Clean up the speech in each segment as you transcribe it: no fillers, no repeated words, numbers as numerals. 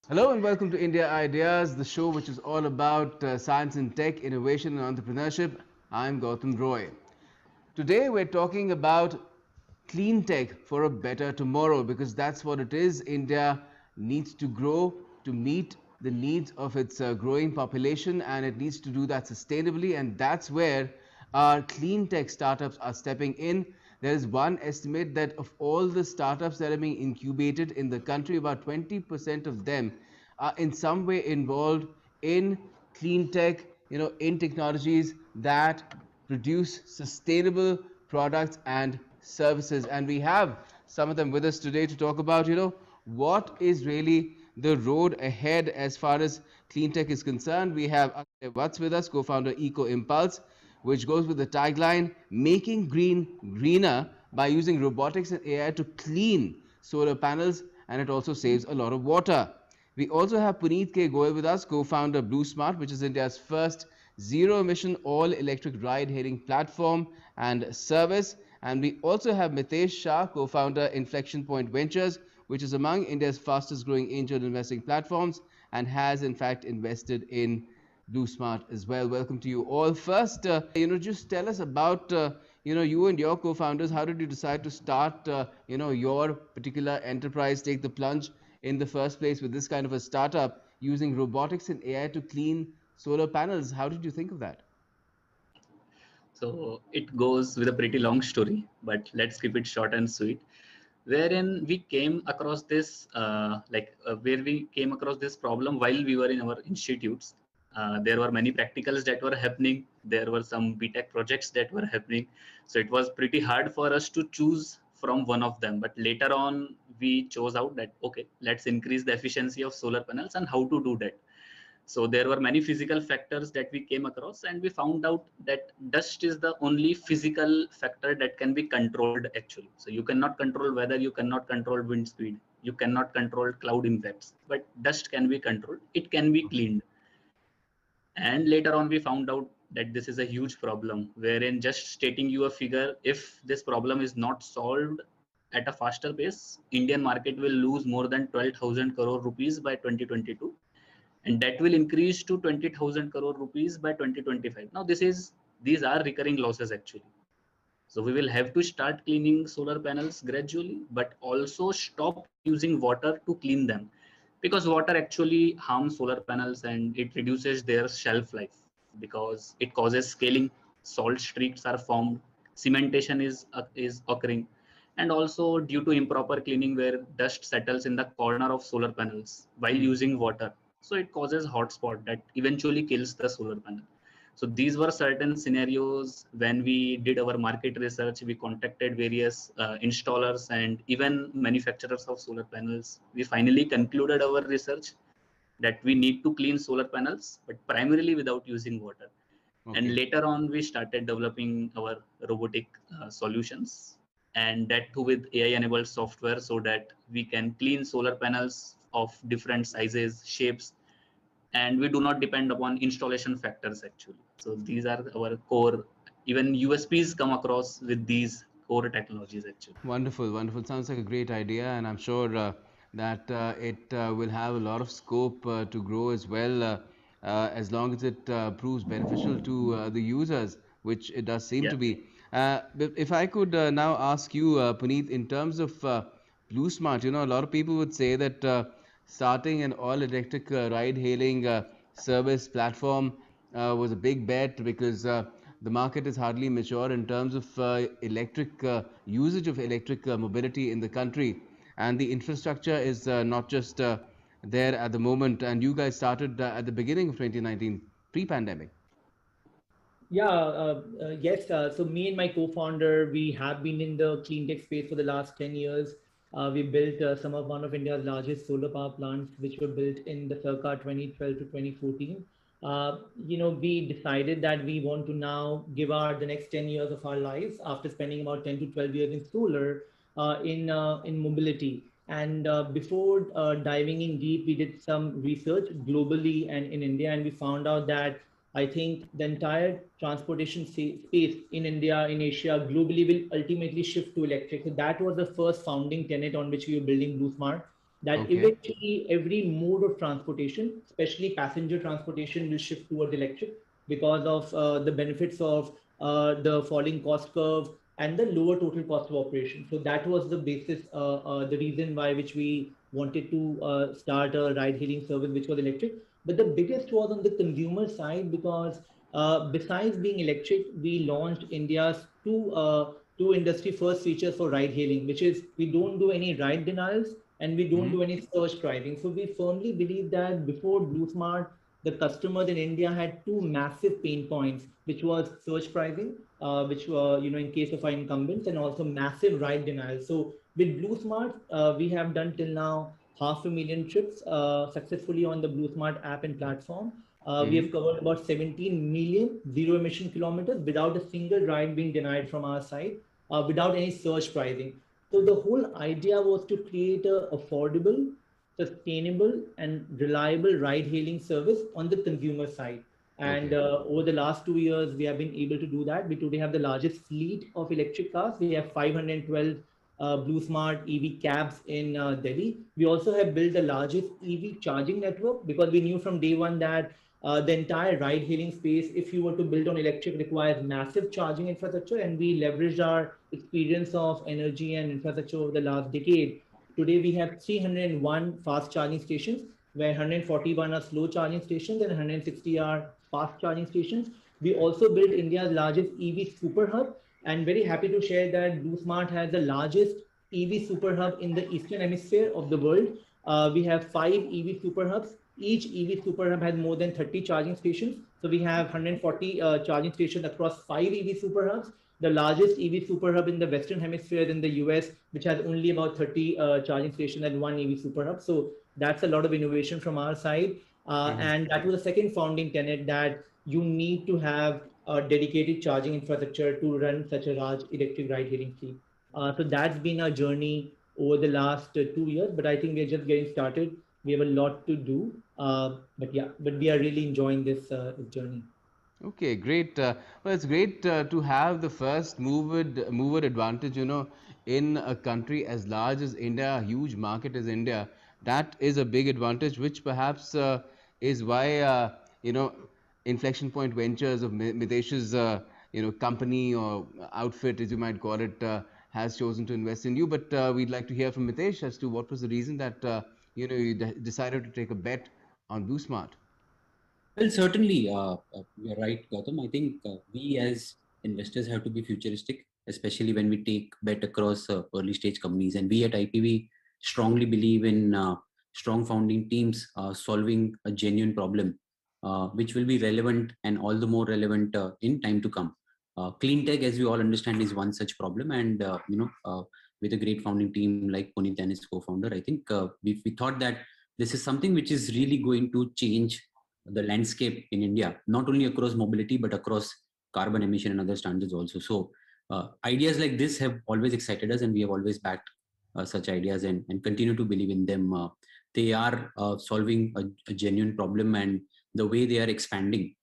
Hello and welcome to India Ideas, the show which is all about science and tech, innovation and entrepreneurship. I'm Gautam Roy. Today we're talking about clean tech for a better tomorrow because that's what it is. India needs to grow to meet the needs of its growing population, and it needs to do that sustainably, and that's where our clean tech startups are stepping in. There is one estimate that of all the startups that are being incubated in the country, about 20% of them are in some way involved in clean tech, in technologies that produce sustainable products and services. And we have some of them with us today to talk about, what is really the road ahead as far as clean tech is concerned. We have Akshay Vats with us, co-founder Eco Impulse, which goes with the tagline, making green greener by using robotics and AI to clean solar panels, and it also saves a lot of water. We also have Puneet K. Goyal with us, co-founder Blue Smart, which is India's first zero-emission all-electric ride-hailing platform and service. And we also have Mitesh Shah, co-founder Inflection Point Ventures, which is among India's fastest-growing angel investing platforms and has in fact invested in Blue Smart as well. Welcome to you all. First, just tell us about you and your co-founders. How did you decide to start your particular enterprise, take the plunge in the first place with this kind of a startup using robotics and AI to clean solar panels? How did you think of that? So it goes with a pretty long story, but let's keep it short and sweet. Wherein we came across this, where we came across this problem while we were in our institutes. There were many practicals that were happening. There were some BTech projects that were happening. So it was pretty hard for us to choose from one of them. But later on, we chose out that, okay, let's increase the efficiency of solar panels and how to do that. So there were many physical factors that we came across, and we found out that dust is the only physical factor that can be controlled actually. So you cannot control weather, you cannot control wind speed, you cannot control cloud impacts, but dust can be controlled, it can be cleaned. And later on, we found out that this is a huge problem, wherein just stating you a figure, if this problem is not solved at a faster pace, Indian market will lose more than 12,000 crore rupees by 2022, and that will increase to 20,000 crore rupees by 2025. Now, these are recurring losses actually. So we will have to start cleaning solar panels gradually, but also stop using water to clean them, because water actually harms solar panels and it reduces their shelf life because it causes scaling. Salt streaks are formed, cementation is occurring, and also due to improper cleaning where dust settles in the corner of solar panels while using water. So it causes hotspot that eventually kills the solar panel. So these were certain scenarios. When we did our market research, we contacted various installers and even manufacturers of solar panels. We finally concluded our research that we need to clean solar panels, but primarily without using water. Okay. And later on, we started developing our robotic solutions, and that too with AI-enabled software, so that we can clean solar panels of different sizes, shapes, and we do not depend upon installation factors actually. So these are our core, even USPs come across with these core technologies actually. Wonderful, wonderful. Sounds like a great idea, and I'm sure that it will have a lot of scope to grow as well, as long as it proves beneficial to the users, which it does seem Yeah. to be. But if I could now ask you, Puneet, in terms of Blue Smart, a lot of people would say that starting an all-electric ride-hailing service platform was a big bet because the market is hardly mature in terms of electric usage of electric mobility in the country, and the infrastructure is not just there at the moment. And you guys started at the beginning of 2019, pre-pandemic. Yes. So me and my co-founder, we have been in the clean tech space for the last 10 years. We built one of India's largest solar power plants, which were built in the circa 2012 to 2014. We decided that we want to now give the next 10 years of our lives after spending about 10 to 12 years in solar, in mobility. And before diving in deep, we did some research globally and in India, and we found out that I think the entire transportation space in India, in Asia, globally will ultimately shift to electric. So that was the first founding tenet on which we were building BlueSmart. that Okay. eventually every mode of transportation, especially passenger transportation, will shift towards electric because of the benefits of the falling cost curve and the lower total cost of operation. So that was the basis, the reason why which we wanted to start a ride-hailing service which was electric. But the biggest was on the consumer side because besides being electric, we launched India's two industry first features for ride-hailing, which is we don't do any ride denials and we don't Hmm. do any surge pricing. So we firmly believe that before BlueSmart, the customers in India had two massive pain points, which was surge pricing, which were in case of our incumbents, and also massive ride denial. So with BlueSmart, we have done till now 500,000 trips successfully on the BlueSmart app and platform. We Hmm. have covered about 17 million zero emission kilometers without a single ride being denied from our side, without any surge pricing. So the whole idea was to create a affordable, sustainable, and reliable ride-hailing service on the consumer side. And Okay. over the last 2 years, we have been able to do that. We today have the largest fleet of electric cars. We have 512 Blue Smart EV cabs in Delhi. We also have built the largest EV charging network because we knew from day one that the entire ride hailing space, if you were to build on electric, requires massive charging infrastructure. And we leveraged our experience of energy and infrastructure over the last decade. Today, we have 301 fast charging stations, where 141 are slow charging stations and 160 are fast charging stations. We also built India's largest EV super hub, and very happy to share that BlueSmart has the largest EV super hub in the eastern hemisphere of the world. We have 5 EV super hubs. Each EV super hub has more than 30 charging stations. So we have 140 charging stations across 5 EV super hubs. The largest EV super hub in the Western Hemisphere in the US, which has only about 30 charging stations and one EV super hub. So that's a lot of innovation from our side. Hmm. And that was the second founding tenet, that you need to have a dedicated charging infrastructure to run such a large electric ride hailing fleet. So that's been our journey over the last 2 years, but I think we're just getting started. We have a lot to do, but yeah, but we are really enjoying this journey. Okay, great. Well, it's great to have the first mover advantage, in a country as large as India, a huge market as India. That is a big advantage, which perhaps is why, Inflection Point Ventures of Mitesh's, company or outfit, as you might call it, has chosen to invest in you. But we'd like to hear from Mitesh as to what was the reason that, you decided to take a bet on Blue Smart. Well, certainly, you're right, Gautam. I think we as investors have to be futuristic, especially when we take bet across early stage companies. And we at IPV strongly believe in strong founding teams solving a genuine problem, which will be relevant and all the more relevant in time to come. Clean tech, as we all understand, is one such problem. And, with a great founding team like Puneet and his co-founder, I think we thought that this is something which is really going to change the landscape in India, not only across mobility, but across carbon emission and other standards also. So ideas like this have always excited us and we have always backed such ideas and continue to believe in them. They are solving a genuine problem, and the way they are expanding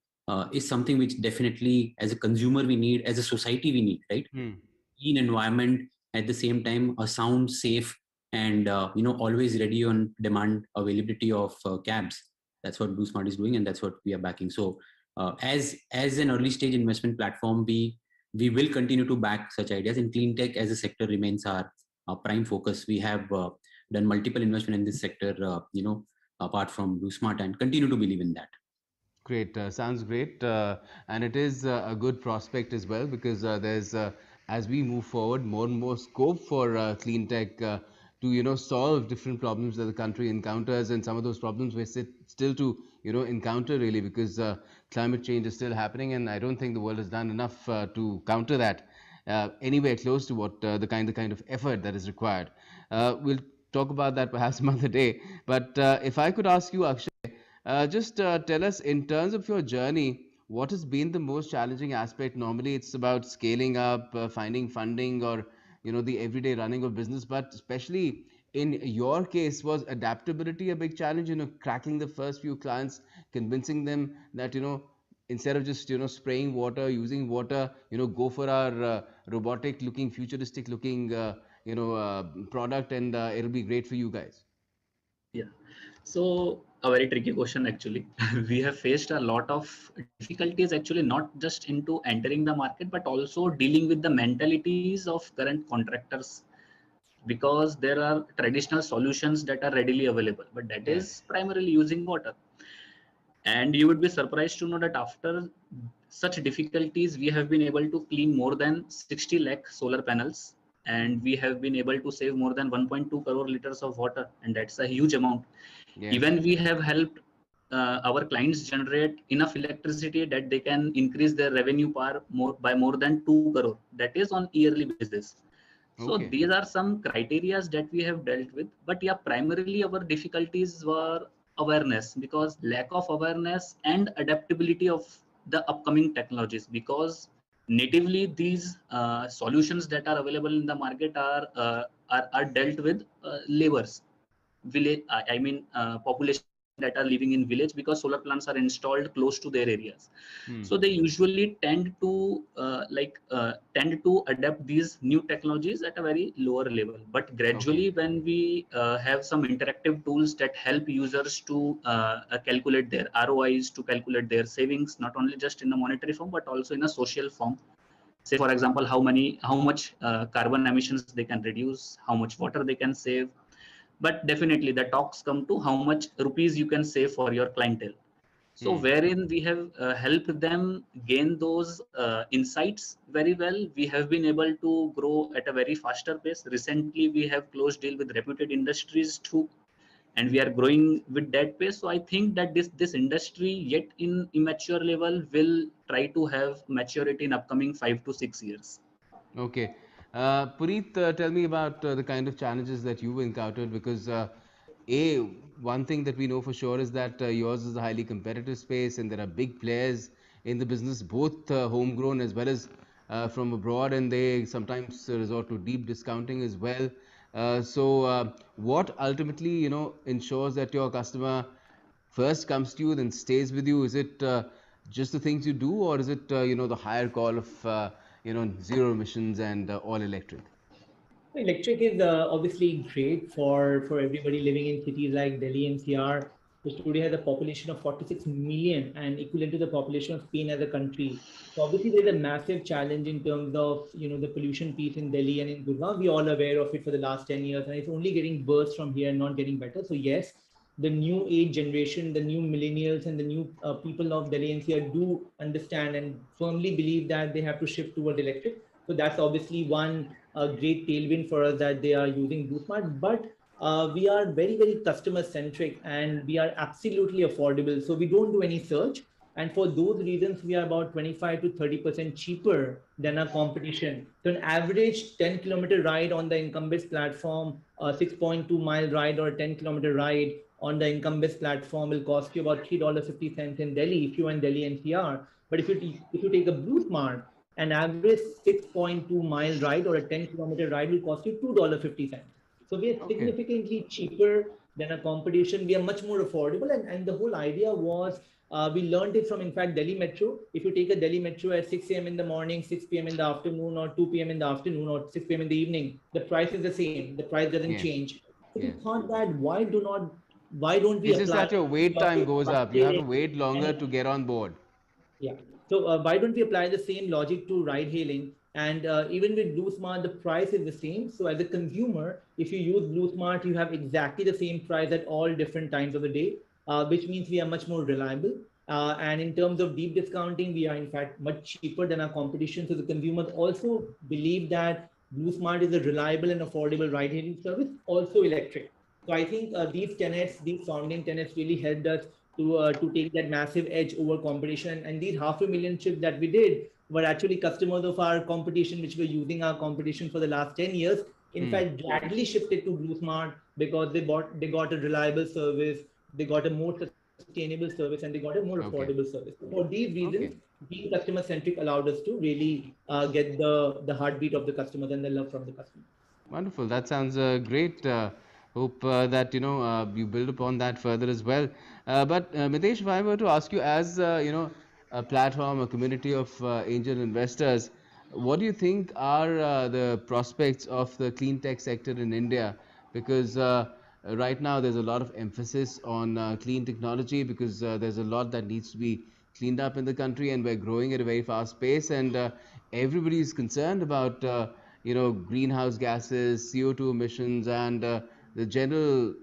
is something which definitely as a consumer we need, as a society we need, right? Hmm. Clean environment, at the same time a sound, safe, and always ready on demand availability of cabs. That's what Blue Smart is doing, and that's what we are backing. So as an early stage investment platform, we will continue to back such ideas, and clean tech as a sector remains our prime focus. We have done multiple investment in this sector, apart from Blue Smart, and continue to believe in that. Great, sounds great, and it is a good prospect as well because there's, as we move forward, more and more scope for clean tech to solve different problems that the country encounters, and some of those problems we're still to encounter really because climate change is still happening, and I don't think the world has done enough to counter that anywhere close to what the kind of effort that is required. We'll talk about that perhaps some other day, but if I could ask you, Akshay. Just tell us, in terms of your journey, what has been the most challenging aspect? Normally, it's about scaling up, finding funding, or the everyday running of business. But especially in your case, was adaptability a big challenge? Cracking the first few clients, convincing them that instead of just spraying water, using water, go for our robotic-looking, futuristic-looking, product, and it'll be great for you guys. Yeah. So a very tricky question actually. We have faced a lot of difficulties actually, not just into entering the market, but also dealing with the mentalities of current contractors, because there are traditional solutions that are readily available, but that Yes. is primarily using water. And you would be surprised to know that after such difficulties, we have been able to clean more than 60 lakh solar panels, and we have been able to save more than 1.2 crore liters of water, and that's a huge amount. Yes. Even we have helped our clients generate enough electricity that they can increase their revenue by more than 2 crore. That is on yearly basis. So Okay. these are some criterias that we have dealt with. But yeah, primarily our difficulties were awareness, because lack of awareness and adaptability of the upcoming technologies, because natively these solutions that are available in the market are dealt with laborers, village I mean population that are living in village, because solar plants are installed close to their areas. Hmm. So they usually tend to adapt these new technologies at a very lower level, but Okay. gradually when we have some interactive tools that help users to calculate their ROIs, to calculate their savings, not only just in a monetary form but also in a social form. Say for example, how much carbon emissions they can reduce, how much water they can save. But definitely the talks come to how much rupees you can save for your clientele. So Hmm. wherein we have helped them gain those insights very well, we have been able to grow at a very faster pace. Recently we have closed deal with reputed industries too, and we are growing with that pace. So I think that this industry, yet in immature level, will try to have maturity in upcoming 5 to 6 years. Okay. Puneet, tell me about the kind of challenges that you've encountered because A, one thing that we know for sure is that yours is a highly competitive space and there are big players in the business, both homegrown as well as from abroad, and they sometimes resort to deep discounting as well. What ultimately, ensures that your customer first comes to you, then stays with you? Is it just the things you do, or is it the higher call of zero emissions and all electric? Electric is obviously great for everybody living in cities like Delhi NCR, which today has a population of 46 million and equivalent to the population of Spain as a country. So obviously there's a massive challenge in terms of the pollution piece in Delhi and in Gurgaon. We all aware of it for the last 10 years, and it's only getting worse from here and not getting better. So yes, the new age generation, the new millennials, and the new people of Delhi NCR do understand and firmly believe that they have to shift towards electric. So that's obviously one great tailwind for us that they are using BlueSmart. But we are very, very customer centric and we are absolutely affordable. So we don't do any search. And for those reasons, we are about 25 to 30% cheaper than our competition. So an average 10-kilometer ride on the Incumbents platform, a 6.2-mile ride or a 10-kilometer ride on the Incumbents platform will cost you about $3.50 in Delhi if you're in Delhi NCR. But if you take a BlueSmart, an average 6.2-mile ride or a 10-kilometer ride will cost you $2.50. So we are Okay. significantly cheaper than a competition. We are much more affordable. And the whole idea was we learned it from, in fact, Delhi Metro. If you take a Delhi Metro at 6 a.m. in the morning, 6 p.m. in the afternoon, or 2 p.m. in the afternoon, or 6 p.m. in the evening, the price is the same. The price doesn't Yes. change. So we Yes. thought that why don't we It's just apply that your wait time goes up. You have to and wait longer to get on board. yeah. So why don't we apply the same logic to ride hailing? And even with BlueSmart, the price is the same. So as a consumer, if you use BlueSmart, you have exactly the same price at all different times of the day, which means we are much more reliable. And in terms of deep discounting, we are in fact much cheaper than our competition. So the consumers also believe that BlueSmart is a reliable and affordable ride hailing service, also electric. So I think these founding tenets really helped us to take that massive edge over competition. And these 500,000 chips that we did were actually customers of our competition, which were using our competition for the last 10 years. In Hmm. fact, gladly shifted to BlueSmart because they got a reliable service, they got a more sustainable service, and they got a more affordable Okay. service. So for these reasons, Okay. being customer centric allowed us to really get the heartbeat of the customers and the love from the customers. Wonderful. That sounds great. Hope that you build upon that further as well. But Mitesh, if I were to ask you, as a platform, a community of angel investors, what do you think are the prospects of the clean tech sector in India? Because right now there's a lot of emphasis on clean technology because there's a lot that needs to be cleaned up in the country, and we're growing at a very fast pace, and everybody is concerned about greenhouse gases, CO2 emissions, and the general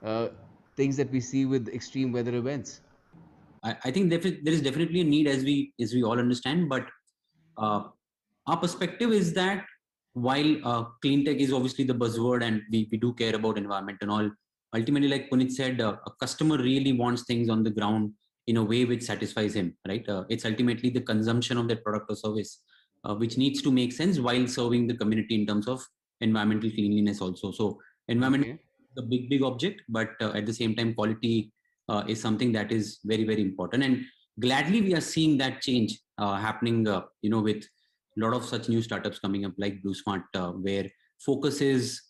uh, things that we see with extreme weather events. I think there is definitely a need, as we all understand, but uh, our perspective is that while clean tech is obviously the buzzword and we do care about environment and all, ultimately, like Puneet said, a customer really wants things on the ground in a way which satisfies him, right? It's ultimately the consumption of that product or service which needs to make sense while serving the community in terms of environmental cleanliness also. So environment Okay. is a big object, but at the same time quality is something that is very important, and gladly we are seeing that change happening with a lot of such new startups coming up like BlueSmart, where focus is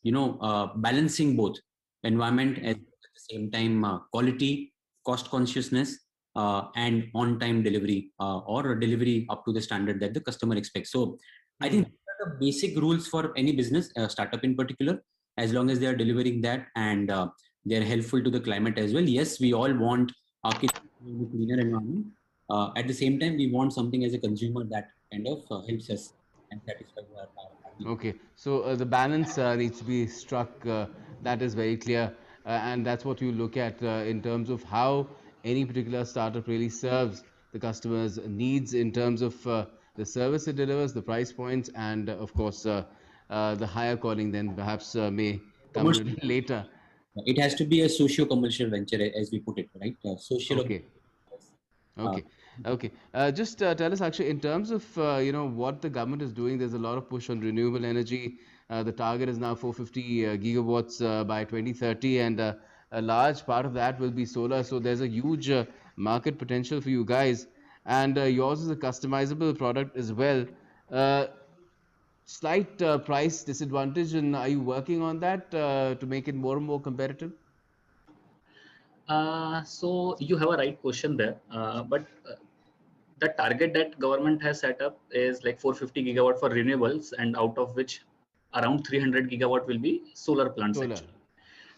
balancing both environment at the same time quality, cost consciousness, and on-time delivery or delivery up to the standard that the customer expects. So I think these are the basic rules for any business, startup in particular, as long as they are delivering that and they are helpful to the climate as well. Yes, we all want our kids to live in a cleaner environment. At the same time, we want something as a consumer that kind of helps us and satisfies our needs. Okay, so the balance needs to be struck. That is very clear, and that's what you look at in terms of how any particular startup really serves the customer's needs in terms of the service it delivers, the price points, and of course the higher calling then perhaps may come a Commercial, little later. it has to be a socio-commercial venture, as we put it, right? Social. Okay. Uh, Okay, okay. Just tell us, actually, in terms of what the government is doing. There's a lot of push on renewable energy. The target is now 450 gigawatts by 2030, and a large part of that will be solar. So there's a huge market potential for you guys, and yours is a customizable product as well. Uh, Slight price disadvantage, and are you working on that to make it more and more competitive? So you have a right question there, but the target that government has set up is like 450 gigawatt for renewables, and out of which around 300 gigawatt will be solar plants Solar. actually.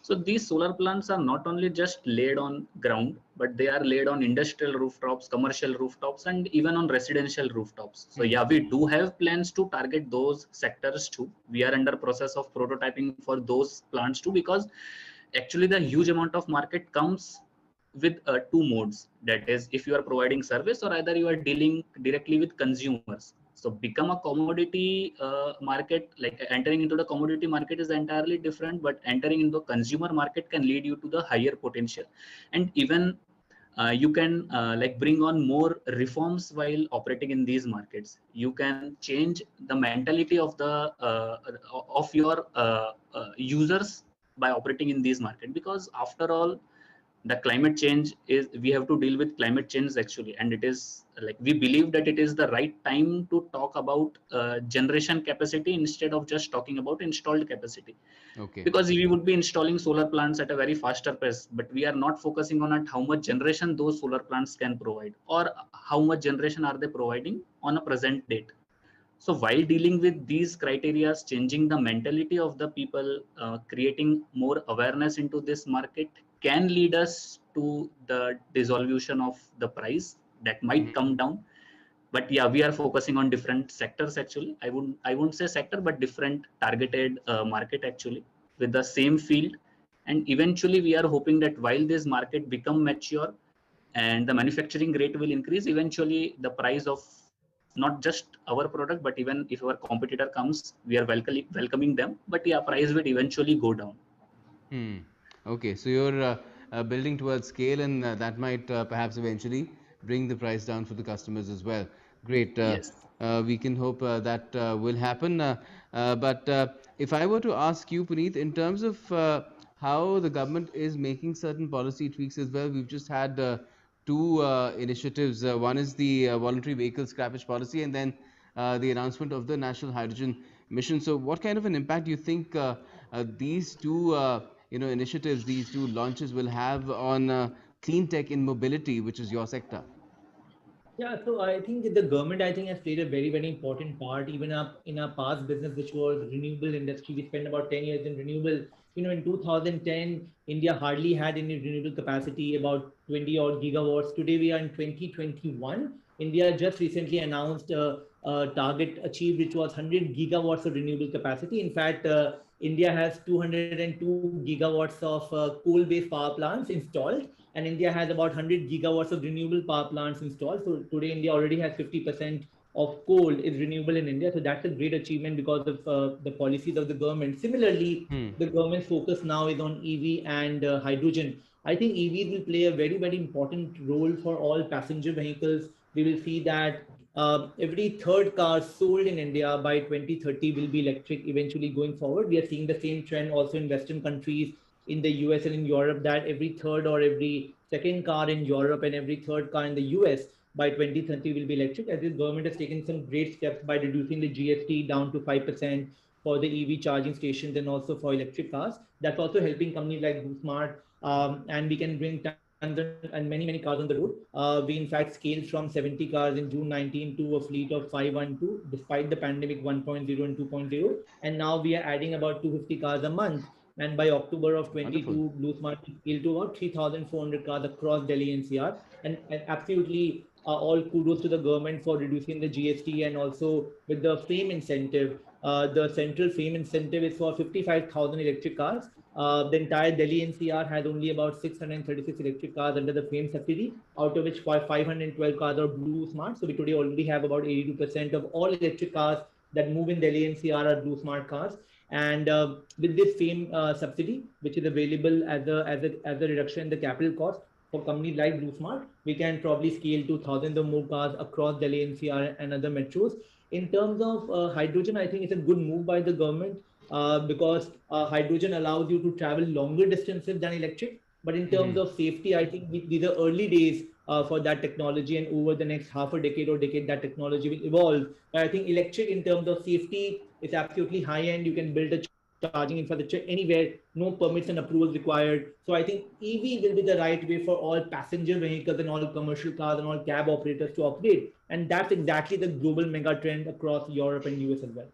So these solar plants are not only just laid on ground, but they are laid on industrial rooftops, commercial rooftops, and even on residential rooftops. So Hmm. yeah, we do have plans to target those sectors too. We are under process of prototyping for those plants too, because actually the huge amount of market comes with two modes. That is, if you are providing service, or either you are dealing directly with consumers. So become a commodity market, like entering into the commodity market is entirely different, but entering into the consumer market can lead you to the higher potential. And even you can like bring on more reforms while operating in these markets. You can change the mentality of the of your users by operating in these markets, because after all, the climate change is, we have to deal with climate change actually, and it is like we believe that it is the right time to talk about generation capacity instead of just talking about installed capacity. Okay. Because we would be installing solar plants at a very faster pace, but we are not focusing on at how much generation those solar plants can provide, or how much generation are they providing on a present date. So while dealing with these criteria, changing the mentality of the people, creating more awareness into this market can lead us to the dissolution of the price that might Mhm. come down. But yeah, we are focusing on different sectors actually. I wouldn't say sector, but different targeted market actually, with the same field. And eventually we are hoping that while this market become mature and the manufacturing rate will increase, eventually the price of not just our product, but even if our competitor comes, we are welcoming them, but yeah, price will eventually go down. Hmm. Okay, so you're building towards scale, and that might perhaps eventually bring the price down for the customers as well. Great. Yes. We can hope that will happen. But if I were to ask you, Puneet, in terms of how the government is making certain policy tweaks as well, we've just had two initiatives. One is the voluntary vehicle scrappage policy, and then the announcement of the National Hydrogen Mission. So, what kind of an impact do you think these two initiatives, these two launches will have on clean tech in mobility, which is your sector? Yeah, so I think the government, I think, has played a very important part. Even up in our past business, which was renewable industry, we spent about 10 years in renewable in 2010, India hardly had any renewable capacity, about 20 odd gigawatts. Today we are in 2021. India just recently announced a target achieved, which was 100 gigawatts of renewable capacity. In fact, India has 202 gigawatts of coal-based power plants installed, and India has about 100 gigawatts of renewable power plants installed. So today, India already has 50% of coal is renewable in India. So that's a great achievement because of the policies of the government. Similarly, the government's focus now is on EV and hydrogen. I think EVs will play a very, very important role for all passenger vehicles. We will see that every third car sold in India by 2030 will be electric eventually going forward. We are seeing the same trend also in Western countries, in the US and in Europe, that every third or every second car in Europe and every third car in the US by 2030 will be electric, as the government has taken some great steps by reducing the GST down to 5% for the EV charging stations and also for electric cars. That's also helping companies like BlueSmart, and we can bring tons and many cars on the road. We in fact scaled from 70 cars in June 19 to a fleet of 512, despite the pandemic 1.0 and 2.0, and now we are adding about 250 cars a month. And by October of 22, BlueSmart will scale to about 3,400 cars across Delhi NCR. And absolutely all kudos to the government for reducing the GST, and also with the FAME incentive. The central FAME incentive is for 55,000 electric cars. The entire Delhi NCR has only about 636 electric cars under the FAME subsidy, out of which 512 cars are BlueSmart. So we today already have about 82% of all electric cars that move in Delhi NCR are BlueSmart cars. And with this FAME subsidy, which is available as a reduction in the capital cost for companies like BlueSmart, we can probably scale to thousands of more cars across Delhi NCR and other metros. In terms of hydrogen, I think it's a good move by the government because hydrogen allows you to travel longer distances than electric. But in terms of safety, I think these are early days for that technology, and over the next half a decade or decade, that technology will evolve. But I think electric, in terms of safety, is absolutely high end. You can build a charging infrastructure anywhere, no permits and approvals required. So I think EV will be the right way for all passenger vehicles and all commercial cars and all cab operators to operate. And that's exactly the global mega trend across Europe and US as well.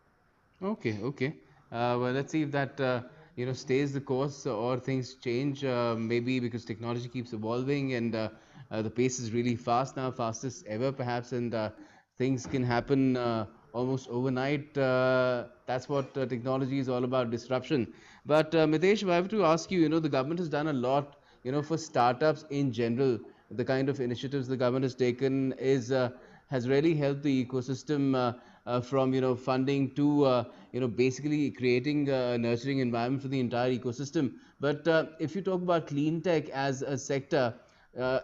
Okay, okay. Well, let's see if that stays the course or things change. Maybe because technology keeps evolving, and the pace is really fast now, fastest ever perhaps, and things can happen almost overnight. That's what technology is all about, disruption. But Mitesh, if I have to ask you, the government has done a lot, for startups in general. The kind of initiatives the government has taken has really helped the ecosystem, from funding to basically creating a nurturing environment for the entire ecosystem. But if you talk about clean tech as a sector,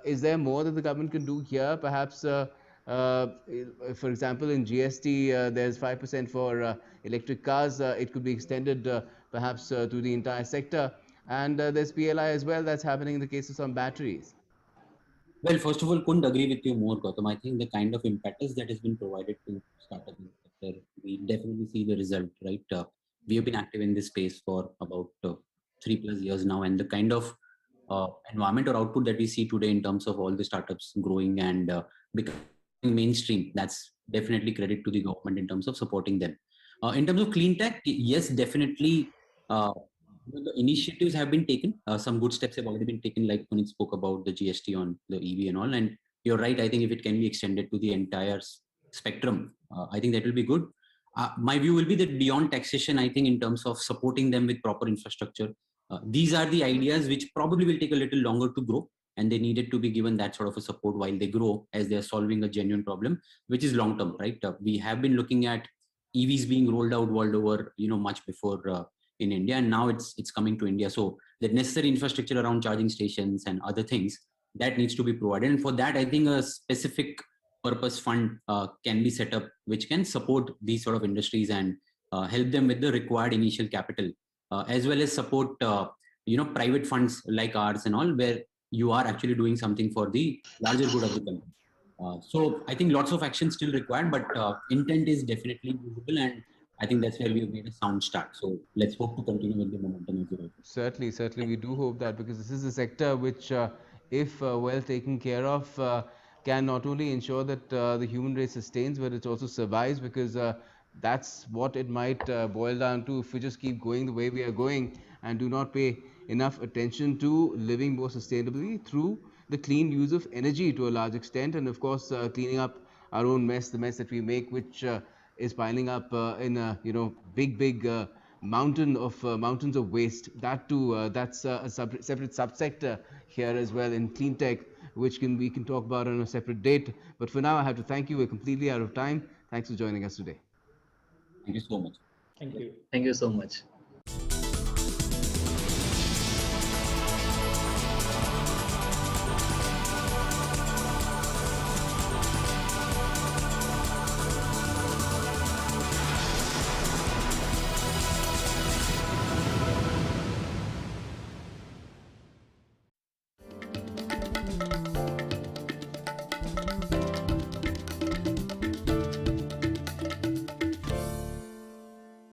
is there more that the government can do here? Perhaps, for example, in GST, there's 5% for electric cars. It could be extended perhaps to the entire sector. And there's PLI as well that's happening in the case of some batteries. Well, first of all, couldn't agree with you more, Gautam. I think the kind of impetus that has been provided to startup in the sector, we definitely see the result, right? We have been active in this space for about 3+ years now, and the kind of environment or output that we see today in terms of all the startups growing and becoming mainstream, that's definitely credit to the government in terms of supporting them. In terms of clean tech, yes, definitely. The initiatives have been taken. Some good steps have already been taken, like Puneet spoke about the GST on the EV and all. And you're right. I think if it can be extended to the entire spectrum, I think that will be good. My view will be that beyond taxation, I think in terms of supporting them with proper infrastructure, these are the ideas which probably will take a little longer to grow, and they needed to be given that sort of a support while they grow, as they are solving a genuine problem, which is long term, right? We have been looking at EVs being rolled out world over, much before in India, and now it's coming to India. So the necessary infrastructure around charging stations and other things that needs to be provided, and for that, I think a specific purpose fund can be set up, which can support these sort of industries and help them with the required initial capital, as well as support private funds like ours and all, where you are actually doing something for the larger good of the country. So I think lots of action still required, but intent is definitely visible, and I think that's where we have made a sound start. So let's hope to continue with the momentum as well. Certainly, certainly, we do hope that, because this is a sector which, if well taken care of, can not only ensure that the human race sustains, but it also survives, because that's what it might boil down to if we just keep going the way we are going. and do not pay enough attention to living more sustainably through the clean use of energy to a large extent, and of course cleaning up our own mess, the mess that we make, which is piling up in a big mountains of waste. That too, that's a separate subsector here as well in clean tech, which we can talk about on a separate date. But for now, I have to thank you. We're completely out of time. Thanks for joining us today. Thank you so much. Thank you. Thank you so much.